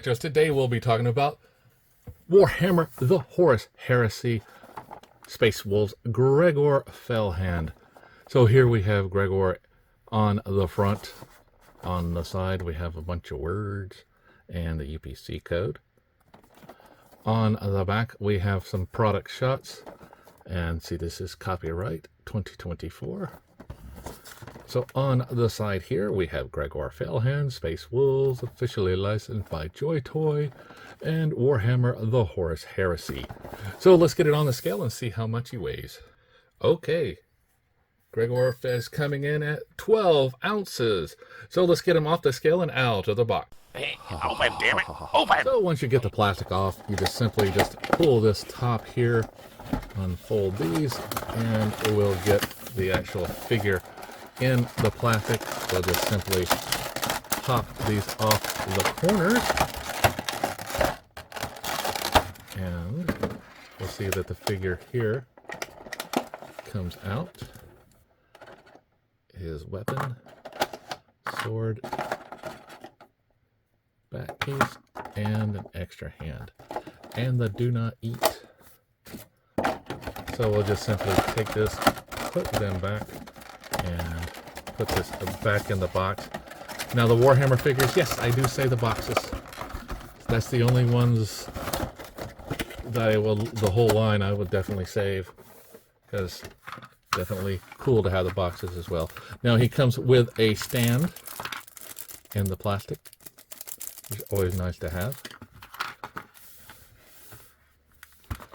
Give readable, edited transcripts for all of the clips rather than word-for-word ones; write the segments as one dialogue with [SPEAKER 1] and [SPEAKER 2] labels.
[SPEAKER 1] Retros. Today we'll be talking about Warhammer The Horus Heresy, Space Wolves, Geigor Fellhand. So here we have Geigor on the front. On the side we have a bunch of words and the UPC code. On the back we have some product shots. And see, this is copyright 2024. So on the side here, we have Geigor Fellhand, Space Wolves, officially licensed by Joy Toy, and Warhammer The Horus Heresy. So let's get it on the scale and see how much he weighs. Okay, Geigor is coming in at 12 ounces. So let's get him off the scale and out of the box.
[SPEAKER 2] Hey, open, damn it, open!
[SPEAKER 1] So once you get the plastic off, you just simply pull this top here, unfold these, and we'll get the actual figure in the plastic. We'll just simply pop these off the corners, and we'll see that the figure here comes out. His weapon, sword, back piece, and an extra hand, and the do not eat. So we'll just simply take this, put them back, and put this back in the box. Now the Warhammer figures, yes, I do say the boxes. That's the only ones that I will, the whole line I would definitely save, because definitely cool to have the boxes as well. Now he comes with a stand in the plastic, which is always nice to have.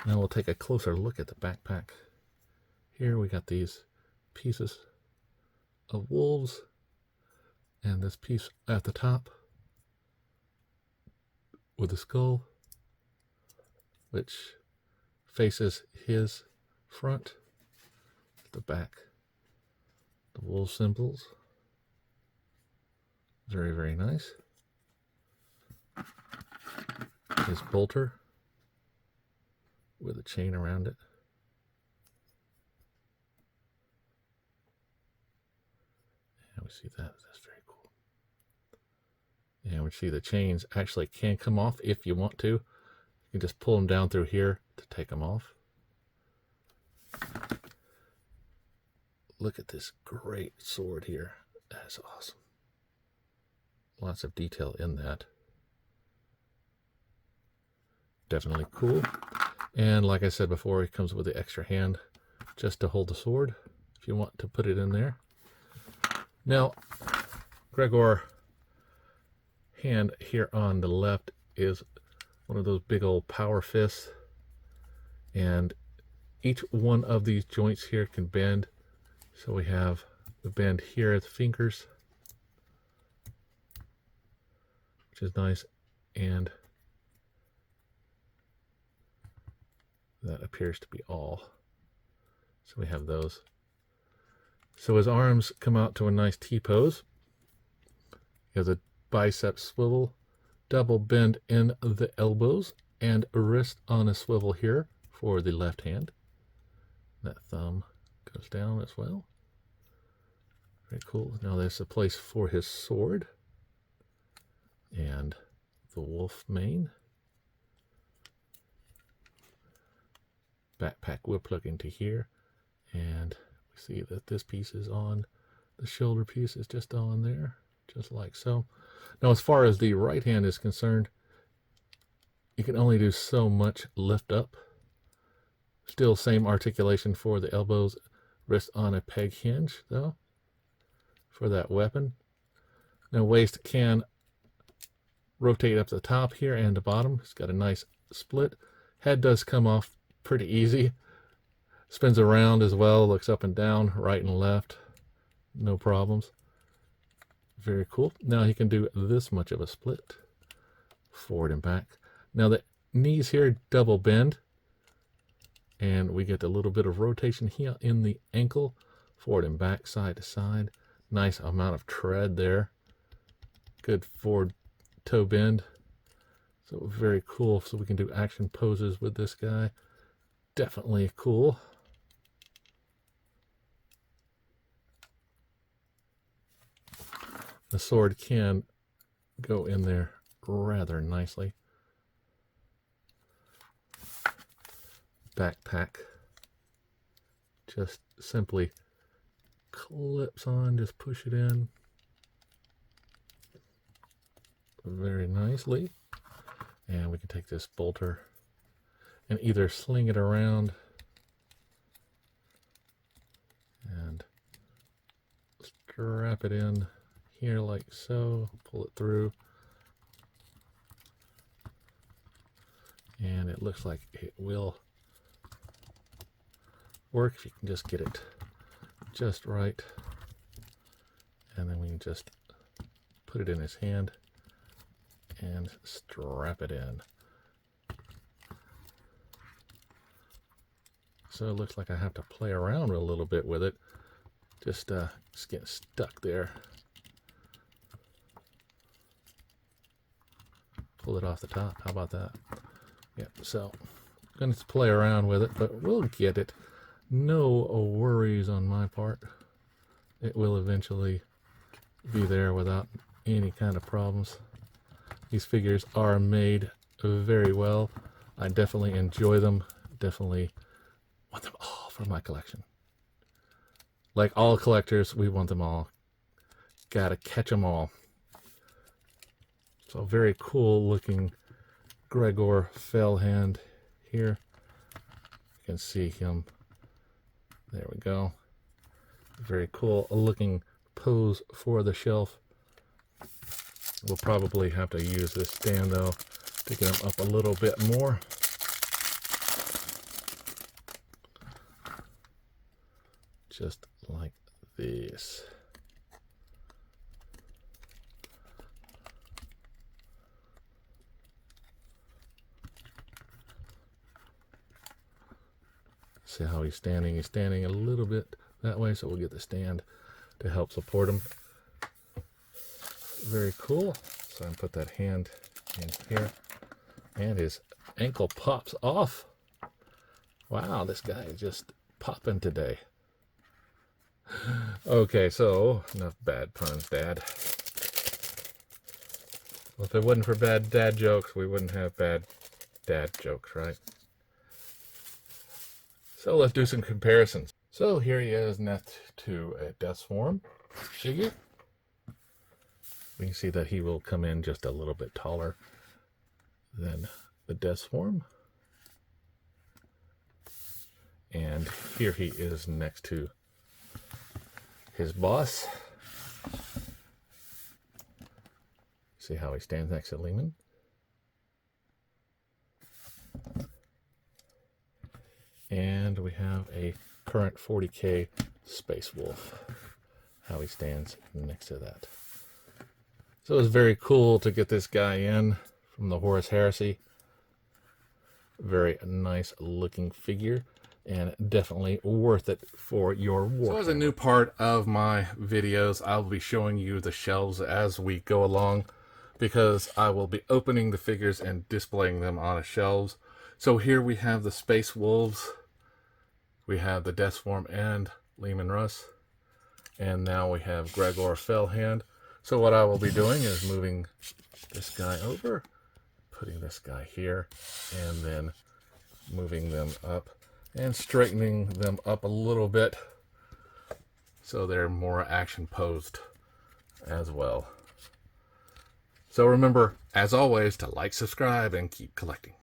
[SPEAKER 1] Now we'll take a closer look at the backpack. Here we got these pieces of wolves and this piece at the top with the skull, which faces his front. At the back, the wolf symbols. Very, very nice. His bolter with a chain around it. And we see that. That's very cool. And we see the chains actually can come off if you want to. You can just pull them down through here to take them off. Look at this great sword here. That's awesome. Lots of detail in that. Definitely cool. And like I said before, it comes with the extra hand just to hold the sword if you want to put it in there. Now, Geigor hand here on the left is one of those big old power fists. And each one of these joints here can bend. So we have the bend here at the fingers, which is nice. And that appears to be all. So we have those. So his arms come out to a nice T-pose. He has a bicep swivel, double bend in the elbows, and a wrist on a swivel here for the left hand. That thumb goes down as well. Very cool. Now there's a place for his sword and the wolf mane. Backpack will plug into here, and we see that this piece is on, the shoulder piece is just on there, just like so. Now as far as the right hand is concerned, you can only do so much lift up. Still same articulation for the elbows, wrist on a peg hinge though, for that weapon. Now waist can rotate up the top here and the bottom. It's got a nice split. Head does come off pretty easy. Spins around as well, looks up and down, right and left, no problems. Very cool. Now he can do this much of a split, forward and back. Now the knees here double bend, and we get a little bit of rotation here in the ankle, forward and back, side to side. Nice amount of tread there. Good forward toe bend. So very cool. So we can do action poses with this guy. Definitely cool. The sword can go in there rather nicely. Backpack just simply clips on, just push it in very nicely. And we can take this bolter and either sling it around and strap it in here like so, pull it through, and it looks like it will work if you can just get it just right. And then we can just put it in his hand and strap it in. So it looks like I have to play around a little bit with it. Just getting stuck there. Pull it off the top. How about that? Yep, so I'm going to play around with it, but we'll get it. No worries on my part. It will eventually be there without any kind of problems. These figures are made very well. I definitely enjoy them. Definitely want them all for my collection. Like all collectors, we want them all. Gotta catch them all. So very cool looking Geigor fell hand here. You can see him. There we go. Very cool looking pose for the shelf. We'll probably have to use this stand though to get him up a little bit more. Just like this. See how he's standing? He's standing a little bit that way, so we'll get the stand to help support him. Very cool. So I put that hand in here, and his ankle pops off. Wow, this guy is just popping today. Okay, so enough bad puns, Dad. Well, if it wasn't for bad dad jokes, we wouldn't have bad dad jokes, right? So let's do some comparisons. So here he is next to a Death Swarm figure. We can see that he will come in just a little bit taller than the Death Swarm. And here he is next to his boss. See how he stands next to Lehman. And we have a current 40K Space Wolf. How he stands next to that. So it was very cool to get this guy in from the Horus Heresy. Very nice looking figure. And definitely worth it for your war. So as a new part of my videos, I'll be showing you the shelves as we go along, because I will be opening the figures and displaying them on a shelves. So here we have the Space Wolves, we have the Death Swarm and Leman Russ, and now we have Geigor Fellhand. So what I will be doing is moving this guy over, putting this guy here, and then moving them up and straightening them up a little bit so they're more action posed as well. So remember, as always, to like, subscribe, and keep collecting.